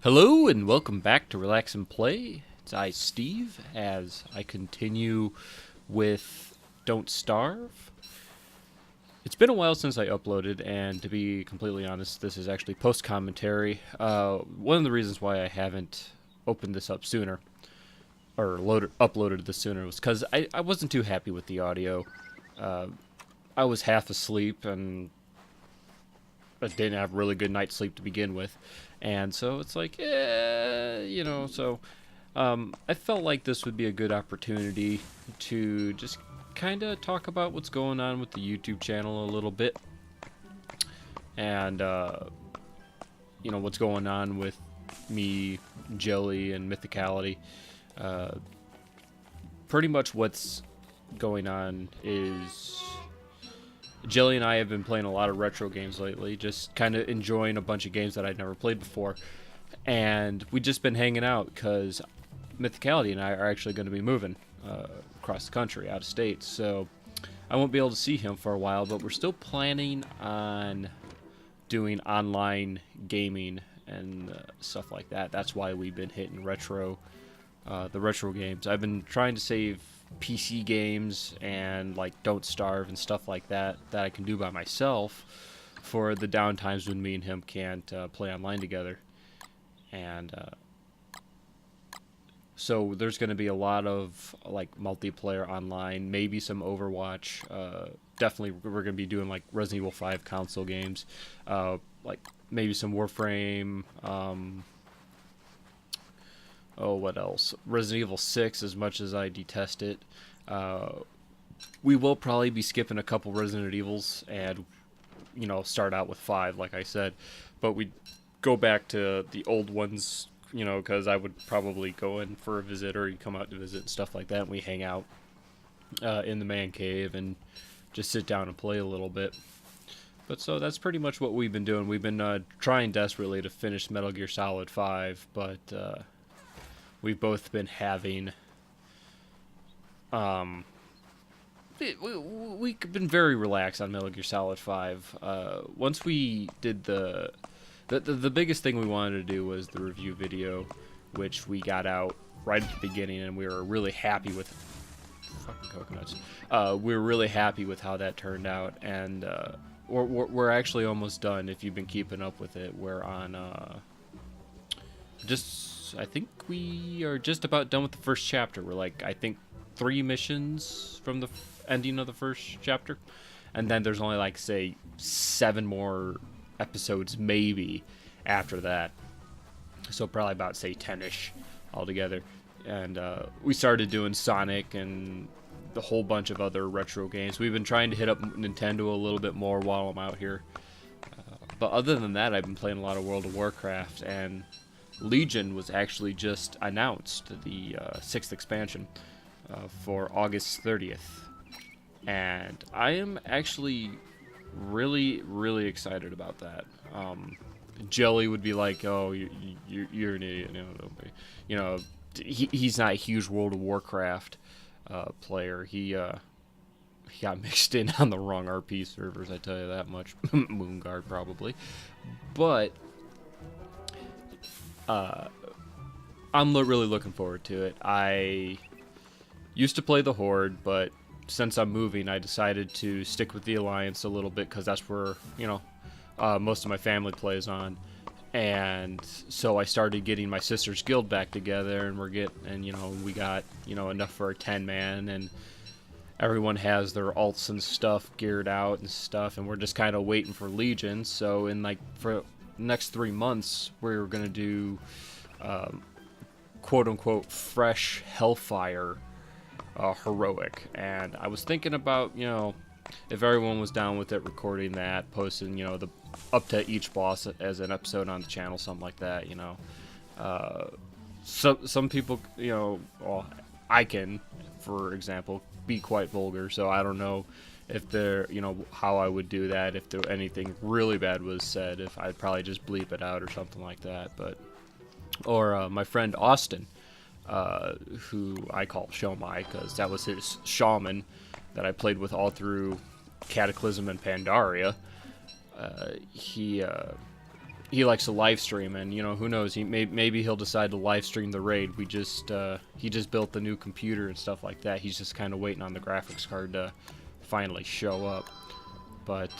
Hello and welcome back to Relax and Play. It's I, Steve, as I continue with Don't Starve. It's been a while since I uploaded, and to be completely honest, this is actually post-commentary. One of the reasons why I haven't opened this up sooner, or uploaded this sooner, was because I wasn't too happy with the audio. I was half asleep, and I didn't have really good night's sleep to begin with. And so it's like, I felt like this would be a good opportunity to just kind of talk about what's going on with the YouTube channel a little bit. And, what's going on with me, Jelly, and Mythicality. Pretty much what's going on is Jelly and I have been playing a lot of retro games lately, just kind of enjoying a bunch of games that I'd never played before. And we've just been hanging out because Mythicality and I are actually going to be moving across the country, out of state. So I won't be able to see him for a while, but we're still planning on doing online gaming and stuff like that. That's why we've been hitting the retro games. I've been trying to save PC games and like Don't Starve and stuff like that I can do by myself for the downtimes when me and him can't play online together. And so there's going to be a lot of like multiplayer online, maybe some Overwatch. Definitely we're going to be doing like Resident Evil 5 console games, like maybe some Warframe. What else? Resident Evil 6, as much as I detest it. We will probably be skipping a couple Resident Evils and, start out with 5, like I said. But we go back to the old ones, because I would probably go in for a visit or he'd come out to visit and stuff like that. And we hang out in the man cave and just sit down and play a little bit. But so that's pretty much what we've been doing. We've been trying desperately to finish Metal Gear Solid 5, but we've both been having we've been very relaxed on Metal Gear Solid 5. Once we did the biggest thing we wanted to do was the review video, which we got out right at the beginning, and we were really happy with fucking coconuts. We were really happy with how that turned out, and we're actually almost done. If you've been keeping up with it, we're on I think we are just about done with the first chapter. We're like, I think 3 missions from the ending of the first chapter, and then there's only like, say, 7 more episodes maybe after that, so probably about, say, 10ish altogether. And we started doing Sonic and the whole bunch of other retro games. We've been trying to hit up Nintendo a little bit more while I'm out here, but other than that, I've been playing a lot of World of Warcraft, and Legion was actually just announced, the 6th expansion, for August 30th. And I am actually really, really excited about that. Jelly would be like, oh, you're an idiot. No, don't be. He's not a huge World of Warcraft player. He got mixed in on the wrong RP servers, I tell you that much. Moonguard, probably. But I'm really looking forward to it. I used to play the Horde, but since I'm moving, I decided to stick with the Alliance a little bit, because that's where, most of my family plays on. And so I started getting my sister's guild back together, and we got, enough for a 10-man, and everyone has their alts and stuff geared out and stuff, and we're just kind of waiting for Legion. So for next 3 months, we're going to do quote-unquote fresh Hellfire heroic. And I was thinking about, if everyone was down with it, recording that, posting, the up to each boss as an episode on the channel, something like that. Some people, well, I can, for example, be quite vulgar, so I don't know if there, how I would do that. If there anything really bad was said, if I'd probably just bleep it out or something like that. But or my friend Austin, who I call Shomai, because that was his shaman that I played with all through Cataclysm and Pandaria. He he likes to live stream, and who knows, maybe he'll decide to live stream the raid. He just built the new computer and stuff like that. He's just kind of waiting on the graphics card to finally show up. But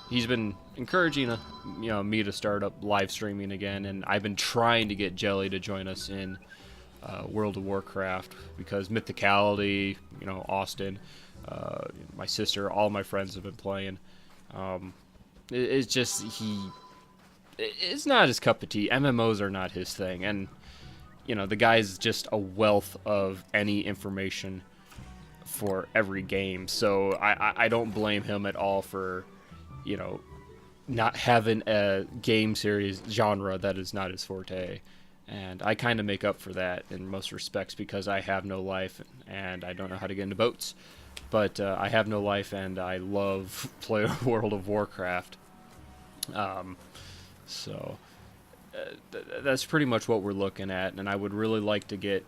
he's been encouraging me to start up live streaming again, and I've been trying to get Jelly to join us in World of Warcraft, because Mythicality, Austin, my sister, all my friends have been playing. It's just it's not his cup of tea. MMOs are not his thing, and the guy's just a wealth of any information for every game. So I don't blame him at all for not having a game series genre that is not his forte. And I kind of make up for that in most respects, because I have no life and I don't know how to get into boats. But I have no life and I love playing World of Warcraft. So that's pretty much what we're looking at. And I would really like to get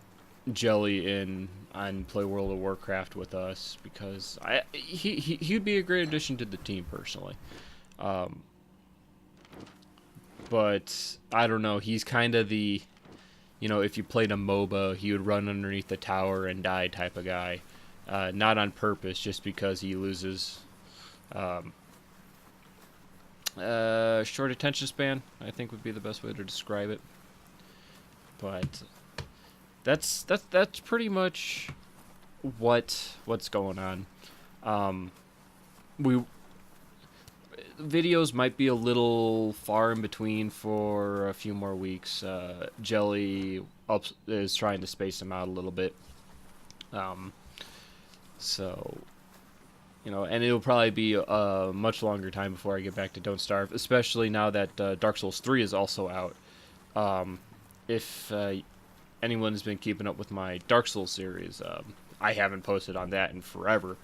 Jelly in and play World of Warcraft with us, because he'd be a great addition to the team personally. But I don't know, he's kind of the, if you played a MOBA, he would run underneath the tower and die type of guy. Not on purpose, just because he loses short attention span, I think would be the best way to describe it. But that's pretty much what's going on. Videos might be a little far in between for a few more weeks. Jelly is trying to space them out a little bit. So, and it'll probably be a much longer time before I get back to Don't Starve, especially now that Dark Souls 3 is also out. If anyone has been keeping up with my Dark Souls series, I haven't posted on that in forever.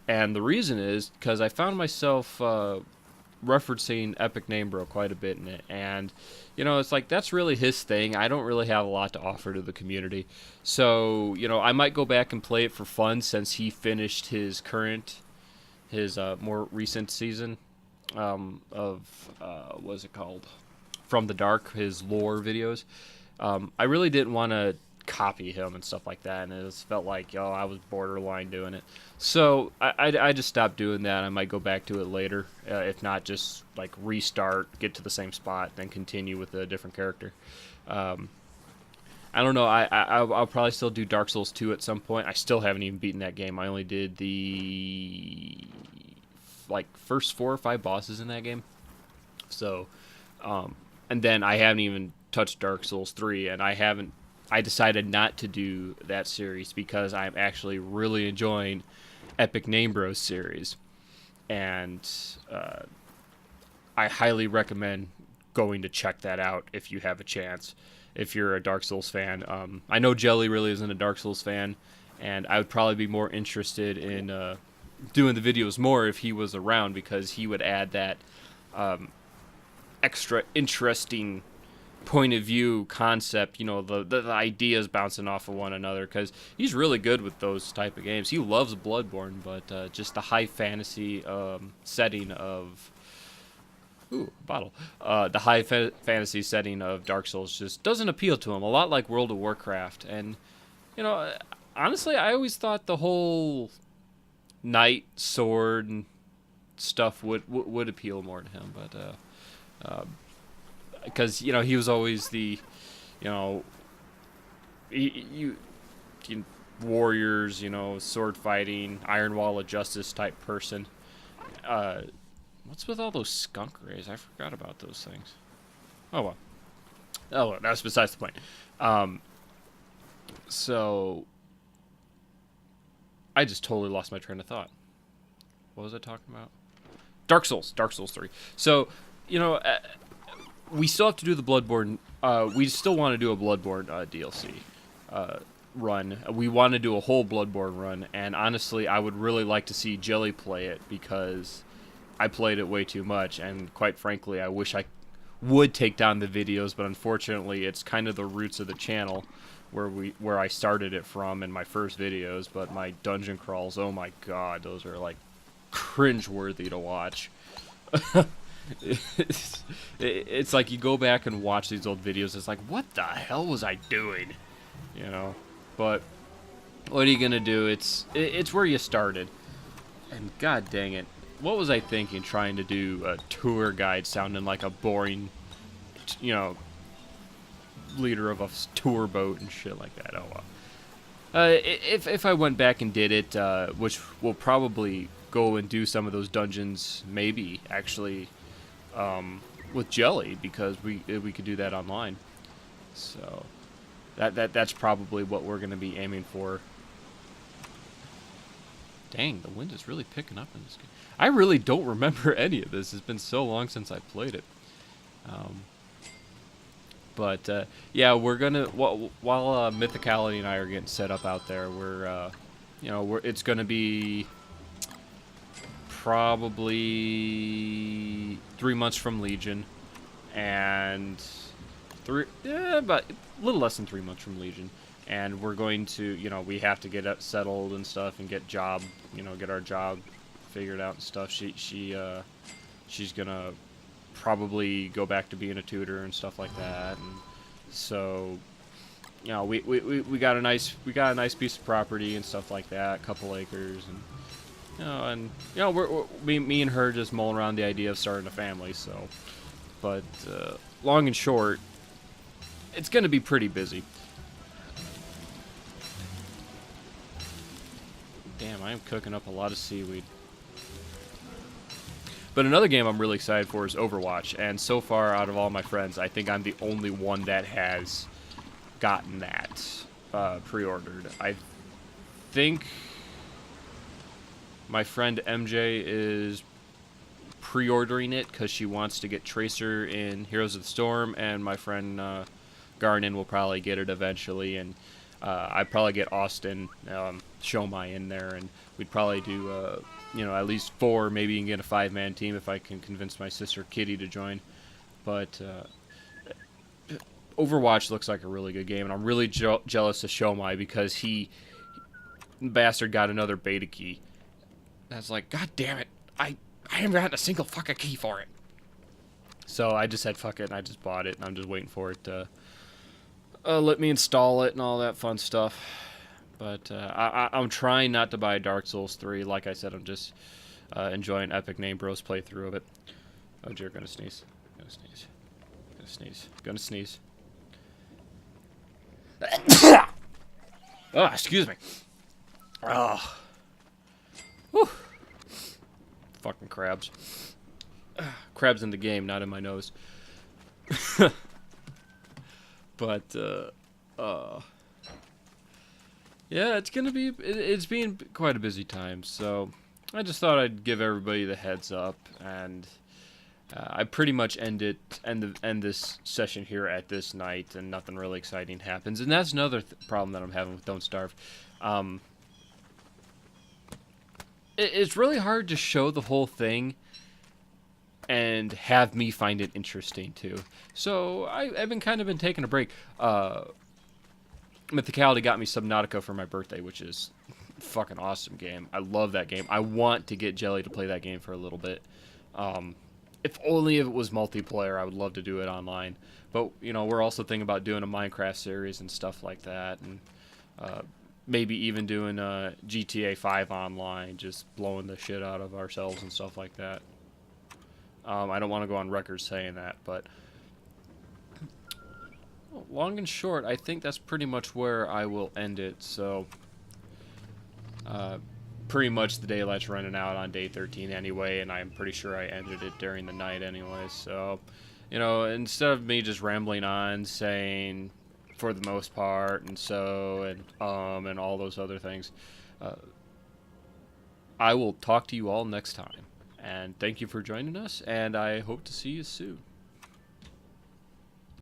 And the reason is because I found myself referencing Epic Name Bro quite a bit in it, and it's like that's really his thing. I don't really have a lot to offer to the community, so I might go back and play it for fun, since he finished his more recent season of what's it called, From the Dark, his lore videos. I really didn't want to copy him and stuff like that, and it just felt like I was borderline doing it, so I just stopped doing that. I might go back to it later, if not just like restart, get to the same spot, then continue with a different character. I don't know, I'll probably still do Dark Souls 2 at some point. I still haven't even beaten that game. I only did the first 4 or 5 bosses in that game, so and then I haven't even touched Dark Souls 3, and I decided not to do that series because I'm actually really enjoying Epic Name Bros series, and I highly recommend going to check that out if you have a chance, if you're a Dark Souls fan. I know Jelly really isn't a Dark Souls fan, and I would probably be more interested in doing the videos more if he was around, because he would add that extra interesting point of view concept, the ideas bouncing off of one another, because he's really good with those type of games. He loves Bloodborne, but just the high fantasy setting of the high fantasy setting of Dark Souls just doesn't appeal to him, a lot like World of Warcraft. And honestly, I always thought the whole knight sword and stuff would appeal more to him, but because he was always the warriors, sword fighting, Iron Wall of Justice type person. What's with all those skunk rays? I forgot about those things. Oh well, that's besides the point. So I just totally lost my train of thought. What was I talking about? Dark Souls 3. So we still have to do the Bloodborne. We still want to do a Bloodborne DLC run. We want to do a whole Bloodborne run, and honestly, I would really like to see Jelly play it, because I played it way too much, and quite frankly, I wish I would take down the videos, but unfortunately, it's kind of the roots of the channel where I started it from in my first videos. But my dungeon crawls, oh my god, those are like cringe-worthy to watch. It's like you go back and watch these old videos. It's like, what the hell was I doing? You know, but what are you gonna do? It's where you started, and god dang it, what was I thinking trying to do a tour guide sounding like a boring, you know, leader of a tour boat and shit like that? Oh well. If I went back and did it, which we'll probably go and do some of those dungeons, maybe actually, with Jelly, because we could do that online. So that's probably what we're gonna be aiming for. Dang, the wind is really picking up in this game. I really don't remember any of this. It's been so long since I played it. But yeah, we're gonna while Mythicality and I are getting set up out there, it's gonna be probably 3 months from Legion, and about a little less than 3 months from Legion, and we're going to, we have to get it settled and stuff and get our job figured out and stuff. She's gonna probably go back to being a tutor and stuff like that, and so we got a nice piece of property and stuff like that, a couple acres, and me and her just mulling around the idea of starting a family. So, but long and short, it's gonna be pretty busy. Damn, I am cooking up a lot of seaweed. But another game I'm really excited for is Overwatch, and so far, out of all my friends, I think I'm the only one that has gotten that pre-ordered. I think my friend MJ is pre-ordering it because she wants to get Tracer in Heroes of the Storm, and my friend Garnin will probably get it eventually, and I'd probably get Austin Shomai in there, and we'd probably do at least 4, maybe you can get a 5-man team if I can convince my sister Kitty to join. But Overwatch looks like a really good game, and I'm really jealous of Shomai because the bastard got another beta key. And I was like, god damn it, I haven't gotten a single fucking key for it. So I just said fuck it, and I just bought it, and I'm just waiting for it to let me install it and all that fun stuff. But I'm trying not to buy Dark Souls 3. Like I said, I'm just enjoying Epic Name Bros playthrough of it. Oh dear, gonna sneeze. Gonna sneeze. Gonna sneeze. Gonna sneeze. Oh, excuse me. Oh. Whew. Fucking crabs. Crabs in the game, not in my nose. But, yeah, it's being quite a busy time, so I just thought I'd give everybody the heads up, and I pretty much end this session here at this night, and nothing really exciting happens, and that's another problem that I'm having with Don't Starve. It's really hard to show the whole thing and have me find it interesting too. So I've been taking a break. Mythicality got me Subnautica for my birthday, which is a fucking awesome game. I love that game. I want to get Jelly to play that game for a little bit. If only if it was multiplayer, I would love to do it online. But, we're also thinking about doing a Minecraft series and stuff like that. And maybe even doing a GTA 5 online, just blowing the shit out of ourselves and stuff like that. I don't want to go on record saying that, but long and short, I think that's pretty much where I will end it. So, pretty much the daylight's running out on day 13 anyway, and I'm pretty sure I ended it during the night anyway. So, instead of me just rambling on saying for the most part and so and all those other things, I will talk to you all next time. And thank you for joining us, and I hope to see you soon.